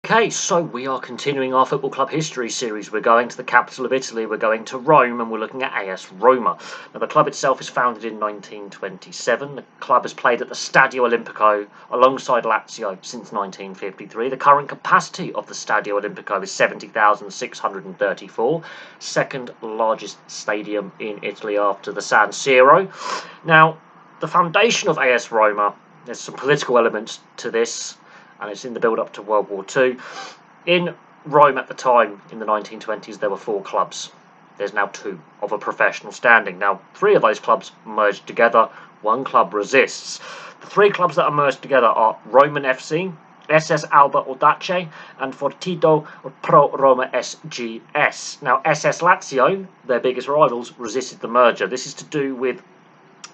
Okay, so we are continuing our football club history series. We're going to the capital of Italy, we're going to Rome, and we're looking at AS Roma. Now, the club itself is founded in 1927. The club has played at the Stadio Olimpico alongside Lazio since 1953. The current capacity of the Stadio Olimpico is 70,634, second largest stadium in Italy after the San Siro. Now, the foundation of AS Roma, there's some political elements to this, and it's in the build-up to World War II. In Rome at the time, in the 1920s, there were 4 clubs. There's now 2 of a professional standing. Now, 3 of those clubs merged together. 1 club resists. The 3 clubs that are merged together are Roman FC, SS Alba Audace, and Fortitudo Pro Roma SGS. Now, SS Lazio, their biggest rivals, resisted the merger. This is to do with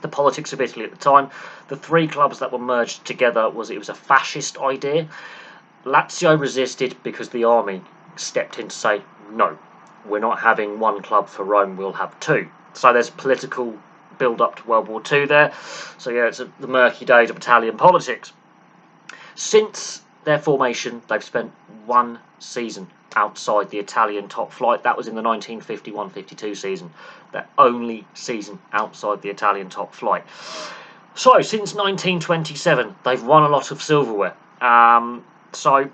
the politics of Italy at the time. The 3 clubs that were merged together it was a fascist idea. Lazio resisted because the army stepped in to say, no, we're not having 1 club for Rome, we'll have 2. So there's political build-up to World War II there. So yeah, it's the murky days of Italian politics. Since their formation, they've spent 1 season outside the Italian top flight. That was in the 1951-52 season. Their only season outside the Italian top flight. So, since 1927, they've won a lot of silverware. So,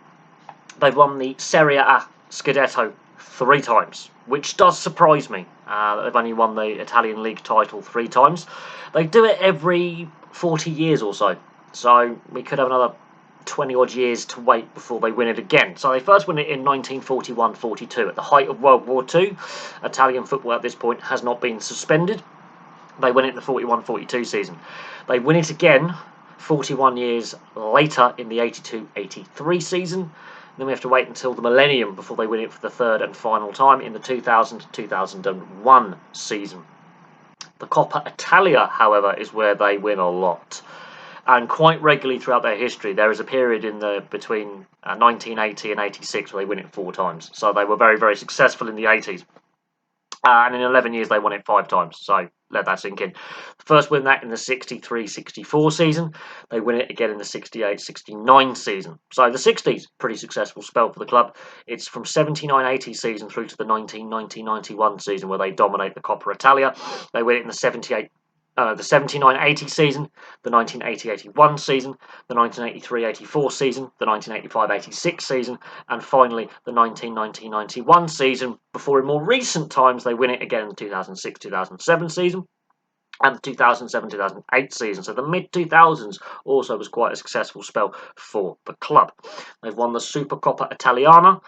they've won the Serie A Scudetto 3 times, which does surprise me. They've only won the Italian League title 3 times. They do it every 40 years or so. So, we could have another 20 odd years to wait before they win it again. So they first win it in 1941-42 at the height of World War II. Italian football at this point has not been suspended. They win it in the 41-42 season. They win it again 41 years later in the 82-83 season. Then we have to wait until the millennium before they win it for the 3rd and final time in the 2000-2001 season. The Coppa Italia, however, is where they win a lot. And quite regularly throughout their history, there is a period between 1980 and 86 where they win it 4 times. So they were very, very successful in the 80s. And in 11 years, they won it 5 times. So let that sink in. First win that in the 63-64 season. They win it again in the 68-69 season. So the 60s, pretty successful spell for the club. It's from 79-80 season through to the 1990-91 season where they dominate the Coppa Italia. They win it in the 79-80 season, the 1980-81 season, the 1983-84 season, the 1985-86 season, and finally the 1990-91 season, before in more recent times they win it again in the 2006-2007 season and the 2007-2008 season. So the mid-2000s also was quite a successful spell for the club. They've won the Supercoppa Italiana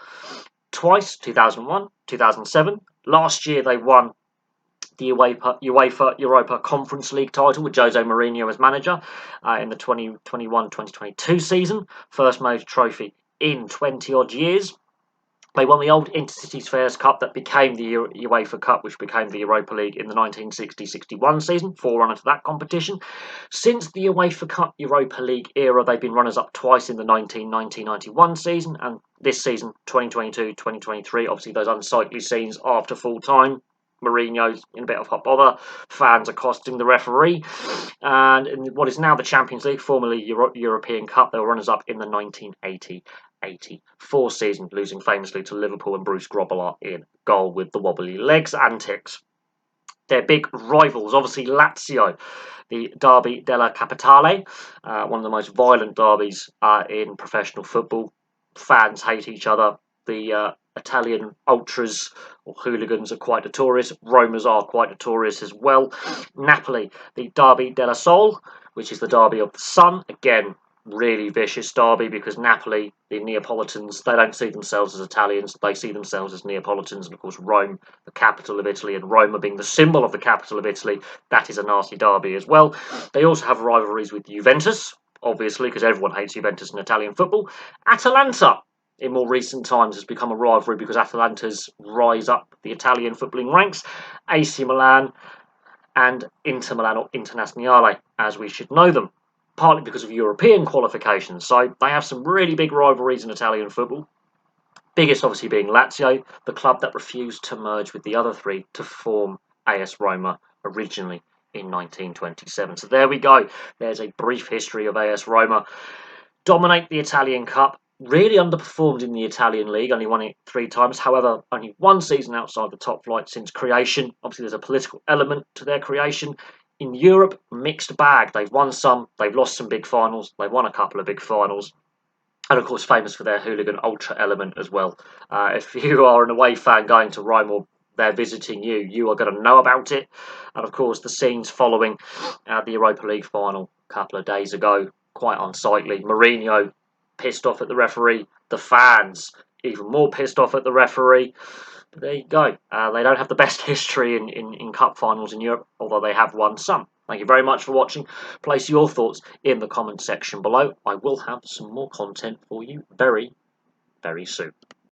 twice, 2001, 2007. Last year they won the UEFA Europa Conference League title with Jose Mourinho as manager in the 2021-2022 season. First major trophy in 20 odd years. They won the old Intercities Fairs Cup that became the UEFA Cup, which became the Europa League in the 1960-61 season, forerunner to that competition. Since the UEFA Cup Europa League era, they've been runners-up twice in the 1990-91 season, and this season, 2022-2023, obviously those unsightly scenes after full-time. Mourinho's in a bit of hot bother. Fans accosting the referee. And in what is now the Champions League, formerly European Cup, they were runners-up in the 1980-84 season, losing famously to Liverpool and Bruce Grobbelaar in goal with the wobbly legs antics. Their big rivals, obviously Lazio, the Derby della Capitale, one of the most violent derbies in professional football. Fans hate each other. The Italian ultras or hooligans are quite notorious. Romas are quite notorious as well. Napoli, the Derby della Sole, which is the Derby of the Sun. Again, really vicious derby because Napoli, the Neapolitans, they don't see themselves as Italians. They see themselves as Neapolitans. And of course, Rome, the capital of Italy, and Roma being the symbol of the capital of Italy, that is a nasty derby as well. They also have rivalries with Juventus, obviously, because everyone hates Juventus in Italian football. Atalanta, in more recent times, has become a rivalry because Atalanta's rise up the Italian footballing ranks. AC Milan and Inter Milan, or Internazionale, as we should know them, partly because of European qualifications. So they have some really big rivalries in Italian football. Biggest obviously being Lazio, the club that refused to merge with the other 3 to form AS Roma originally in 1927. So there we go. There's a brief history of AS Roma. Dominate the Italian Cup, really underperformed in the Italian league, only won it 3 times. However, only one season outside the top flight since creation. Obviously, there's a political element to their creation. In Europe, mixed bag. They've won some, they've lost some big finals, they've won a couple of big finals. And of course, famous for their hooligan ultra element as well. If you are an away fan going to Rome or they're visiting you, you are going to know about it. And of course, the scenes following the Europa League final a couple of days ago, quite unsightly. Mourinho pissed off at the referee. The fans even more pissed off at the referee. But there you go. They don't have the best history in cup finals in Europe, although they have won some. Thank you very much for watching. Place your thoughts in the comment section below. I will have some more content for you very, very soon.